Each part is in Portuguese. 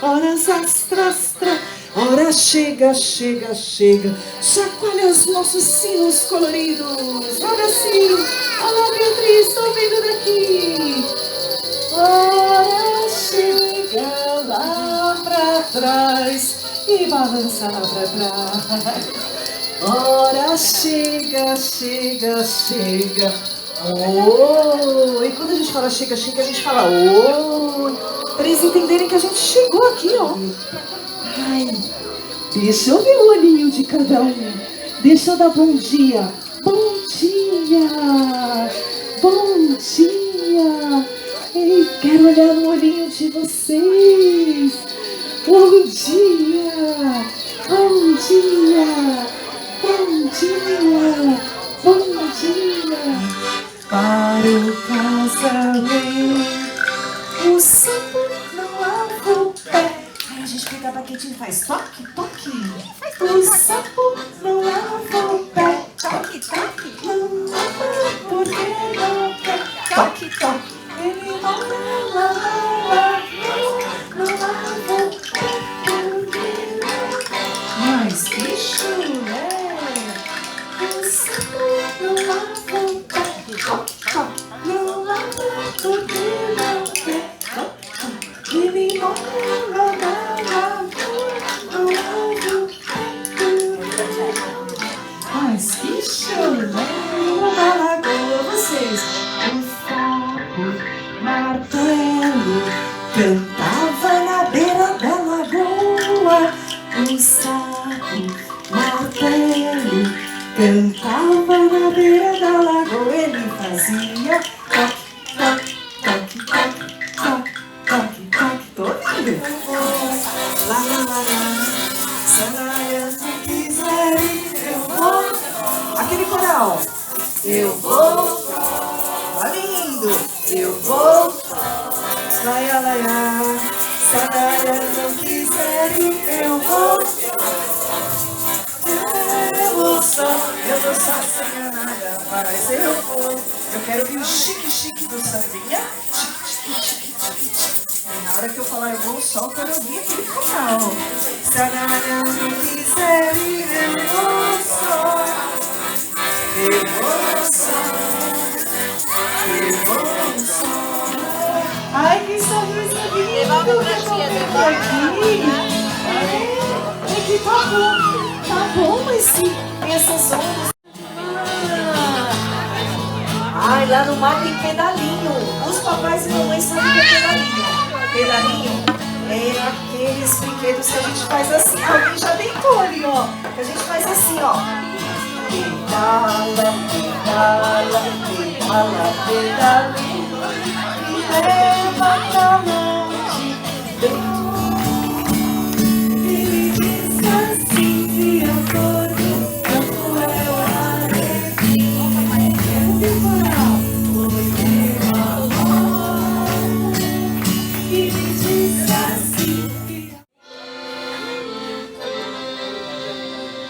Horas astras, hora chega, chega, chega, chacoalha os nossos sinos coloridos. Olha Ciro, olha Beatriz, estou vindo daqui. Hora chega lá pra trás e balança lá pra trás. Hora chega, chega, chega. Oh! E quando a gente fala chega, chega, a gente fala oh! Para eles entenderem que a gente chegou aqui, ó. Ai, deixa eu ver o olhinho de cada um. Deixa eu dar bom dia. Bom dia! Bom dia! Ei, quero olhar no olhinho de vocês. Bom dia! Bom dia! Bom dia! Bom dia! Para o casamento, o sapo não lava o pé. Aí a gente pega a baquetinha e faz toque, toque. O sapo não lava o pé. Toque, toque. Não lava porque não quer. Toque, toque. Ele não lava, não lava o pé porque não quer. Mas que chulé. O sapo não lava o pé. Toque, toque. Não lava porque não quer. Ele não lava, não lava o pé. Mas que chulé na lagoa, vocês. O sapo martelo cantava na beira da lagoa. O sapo martelo cantava na beira da lagoa. Ele fazia toque, toque, toque, toque, toque, toque. Tô ouvindo. Lá, lá, lá, lá. Sanaia, se quiser ir, eu vou. Aquele coral. Eu vou. Tá lindo. Eu vou. Laia, laia. Sanaia, não quiser ir, eu vou. Eu vou só sem nada, mas eu vou. Eu quero vir o chique, chique do sambinha. Chique, chique, chique, chique. E na hora que eu falar eu vou só, quando eu vir aquele canal. Se a Nara não quiser ir, eu vou só. Eu vou só. Eu vou só. Ai, que sorriso lindo que eu tô aqui. É que tá bom essas ondas. Ai, lá no mar tem pedalinho. Os papais e mamães sabem que é pedalinho. Pedalinho é aqueles brinquedos que a gente faz assim. Alguém já deitou ali, ó. Que a gente faz assim, ó. Pedala, pedala, pedala, pedalinho. Me leva pra longe. Ele diz assim que eu vou.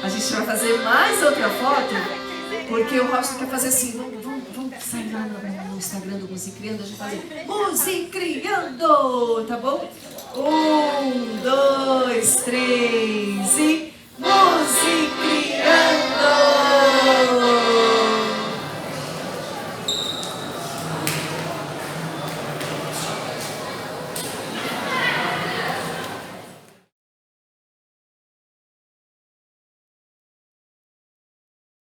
A gente vai fazer mais outra foto, porque o Robson quer fazer assim. Vamos sair lá no Instagram do Musicriando, a gente vai fazer Musicriando, tá bom? 1, 2, 3.